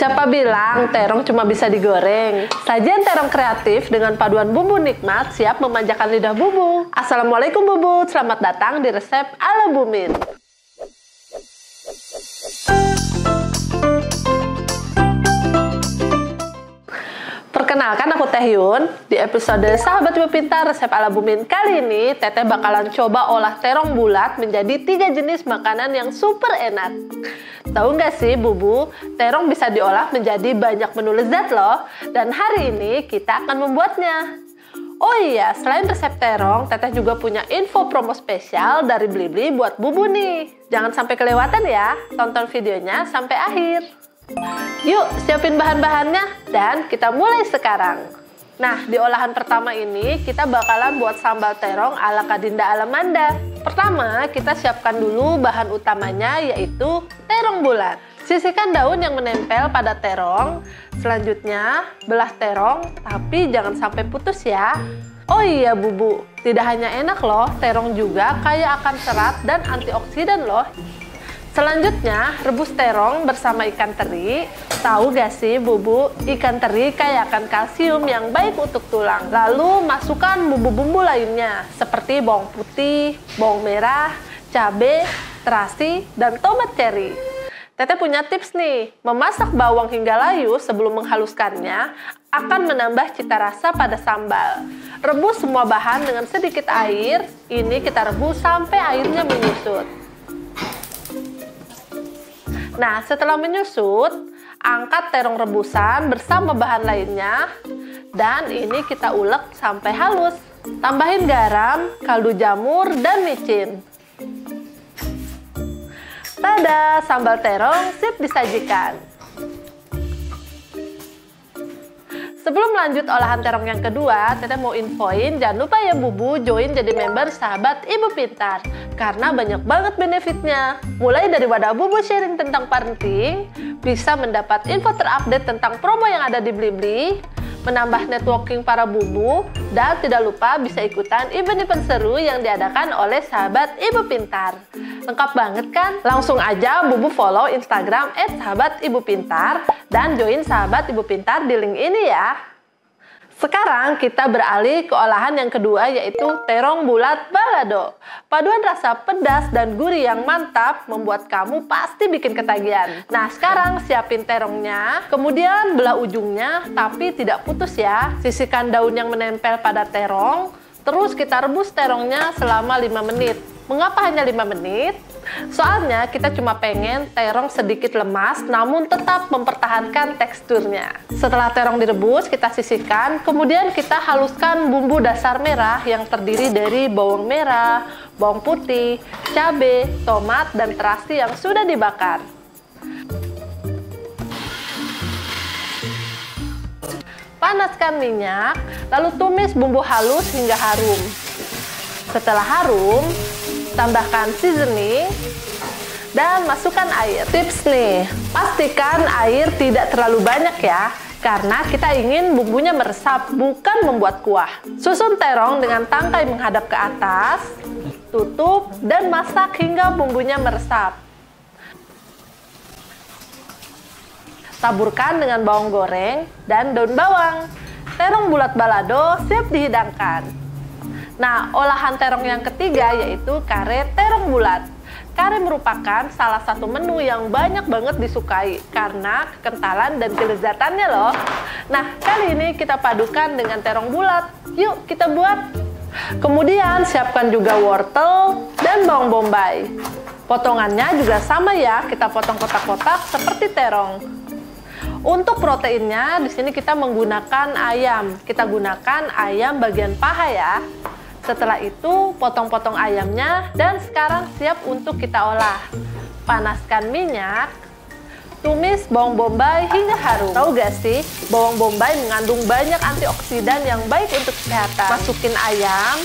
Siapa bilang terong cuma bisa digoreng? Sajian terong kreatif dengan paduan bumbu nikmat siap memanjakan lidah Bubu. Assalamualaikum Bubu, selamat datang di resep ala Bu Min. Perkenalkan, aku Teh Yun. Di episode Sahabat Ibu Pintar resep ala Bu Min kali ini, Teteh bakalan coba olah terong bulat menjadi 3 jenis makanan yang super enak. Tahu nggak sih Bubu, terong bisa diolah menjadi banyak menu lezat loh. Dan hari ini kita akan membuatnya. Oh iya, selain resep terong, Teteh juga punya info promo spesial dari Blibli buat Bubu nih. Jangan sampai kelewatan ya, tonton videonya sampai akhir. Yuk, siapin bahan-bahannya dan kita mulai sekarang. Nah, di olahan pertama ini kita bakalan buat sambal terong ala Kadinda Alamanda. Pertama, kita siapkan dulu bahan utamanya yaitu terong bulat. Sisihkan daun yang menempel pada terong. Selanjutnya, belah terong, tapi jangan sampai putus ya. Oh iya Bubu, tidak hanya enak loh, terong juga kaya akan serat dan antioksidan loh. Selanjutnya, rebus terong bersama ikan teri. Tahu gak sih Bubu, ikan teri kaya akan kalsium yang baik untuk tulang. Lalu masukkan bumbu-bumbu lainnya seperti bawang putih, bawang merah, cabai, terasi, dan tomat cherry. Teteh punya tips nih, memasak bawang hingga layu sebelum menghaluskannya akan menambah cita rasa pada sambal. Rebus semua bahan dengan sedikit air, ini kita rebus sampai airnya menyusut. Nah, setelah menyusut, angkat terong rebusan bersama bahan lainnya. Dan ini kita ulek sampai halus. Tambahin garam, kaldu jamur, dan micin. Tada, sambal terong sip disajikan. Sebelum lanjut olahan terong yang kedua, Teteh mau infoin, jangan lupa ya Bubu join jadi member Sahabat Ibu Pintar. Karena banyak banget benefitnya. Mulai dari wadah Bubu sharing tentang parenting, bisa mendapat info terupdate tentang promo yang ada di Blibli, menambah networking para Bubu, dan tidak lupa bisa ikutan event-event seru yang diadakan oleh Sahabat Ibu Pintar. Lengkap banget kan? Langsung aja Bubu follow Instagram @sahabatibu-pintar dan join Sahabat Ibu Pintar di link ini ya. Sekarang kita beralih ke olahan yang kedua yaitu terong bulat balado. Paduan rasa pedas dan gurih yang mantap membuat kamu pasti bikin ketagihan. Nah, sekarang siapin terongnya, kemudian belah ujungnya tapi tidak putus ya. Sisihkan daun yang menempel pada terong, terus kita rebus terongnya selama 5 menit. Mengapa hanya 5 menit? Soalnya kita cuma pengen terong sedikit lemas namun tetap mempertahankan teksturnya. Setelah terong direbus, kita sisihkan, kemudian kita haluskan bumbu dasar merah yang terdiri dari bawang merah, bawang putih, cabai, tomat, dan terasi yang sudah dibakar. Panaskan minyak, lalu tumis bumbu halus hingga harum. Setelah harum, tambahkan seasoning dan masukkan air. Tips nih, pastikan air tidak terlalu banyak ya, karena kita ingin bumbunya meresap, bukan membuat kuah. Susun terong dengan tangkai menghadap ke atas, tutup dan masak hingga bumbunya meresap. Taburkan dengan bawang goreng dan daun bawang. Terong bulat balado siap dihidangkan. Nah, olahan terong yang ketiga yaitu kare terong bulat. Kare merupakan salah satu menu yang banyak banget disukai karena kekentalan dan kelezatannya loh. Nah, kali ini kita padukan dengan terong bulat. Yuk kita buat. Kemudian siapkan juga wortel dan bawang bombay. Potongannya juga sama ya, kita potong kotak-kotak seperti terong. Untuk proteinnya di sini kita menggunakan ayam. Kita gunakan ayam bagian paha ya. Setelah itu, potong-potong ayamnya dan sekarang siap untuk kita olah. Panaskan minyak, tumis bawang bombay hingga harum. Tahu gak sih, bawang bombay mengandung banyak antioksidan yang baik untuk kesehatan. Masukin ayam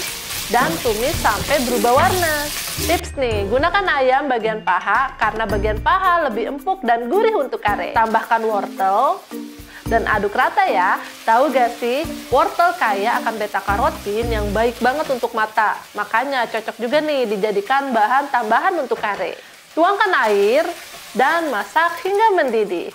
dan tumis sampai berubah warna. Tips nih, gunakan ayam bagian paha karena bagian paha lebih empuk dan gurih untuk kare. Tambahkan wortel dan aduk rata ya. Tahu gak sih, wortel kaya akan beta karotin yang baik banget untuk mata. Makanya cocok juga nih dijadikan bahan tambahan untuk kare. Tuangkan air dan masak hingga mendidih.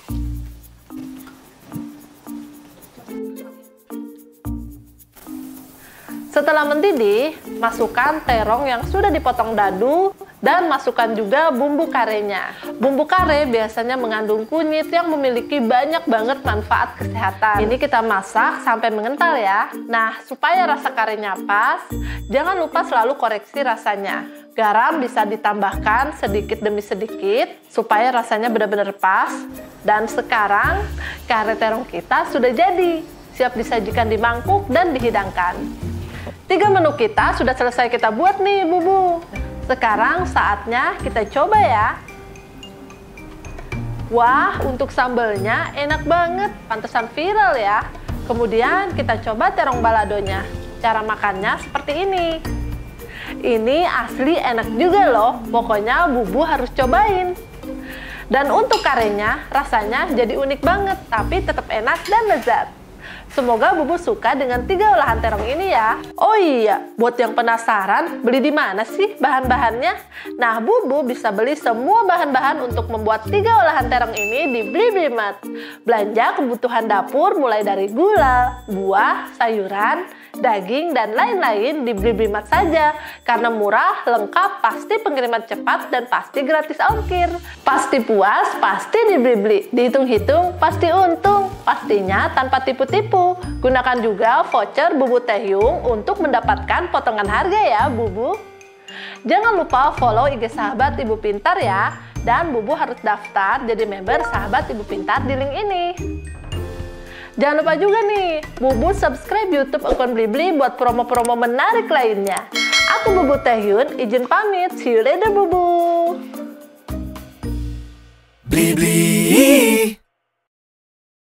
Setelah mendidih, masukkan terong yang sudah dipotong dadu dan masukkan juga bumbu karenya. Bumbu kare biasanya mengandung kunyit yang memiliki banyak banget manfaat kesehatan. Ini kita masak sampai mengental ya. Nah, supaya rasa karenya pas, jangan lupa selalu koreksi rasanya. Garam bisa ditambahkan sedikit demi sedikit supaya rasanya benar-benar pas. Dan sekarang kare terong kita sudah jadi, siap disajikan di mangkuk dan dihidangkan. 3 menu kita sudah selesai kita buat nih, Bubu. Sekarang saatnya kita coba ya. Wah, untuk sambelnya enak banget, pantesan viral ya. Kemudian kita coba terong baladonya. Cara makannya seperti ini. Ini asli enak juga loh, pokoknya Bubu harus cobain. Dan untuk karenya, rasanya jadi unik banget, tapi tetap enak dan lezat. Semoga Bubu suka dengan 3 olahan terong ini ya. Oh iya, buat yang penasaran, beli di mana sih bahan-bahannya? Nah, Bubu bisa beli semua bahan-bahan untuk membuat 3 olahan terong ini di Bliblimat. Belanja kebutuhan dapur mulai dari gula, buah, sayuran, daging, dan lain-lain di Bliblimat saja. Karena murah, lengkap, pasti pengiriman cepat, dan pasti gratis ongkir. Pasti puas, pasti di Blibli. Dihitung-hitung, pasti untung. Pastinya tanpa tipu-tipu. Gunakan juga voucher Bubu Taehyung untuk mendapatkan potongan harga ya, Bubu. Jangan lupa follow IG Sahabat Ibu Pintar ya. Dan Bubu harus daftar jadi member Sahabat Ibu Pintar di link ini. Jangan lupa juga nih, Bubu subscribe YouTube akun Blibli buat promo-promo menarik lainnya. Aku Bubu Taehyung, izin pamit. See you later, Bubu. Blibli.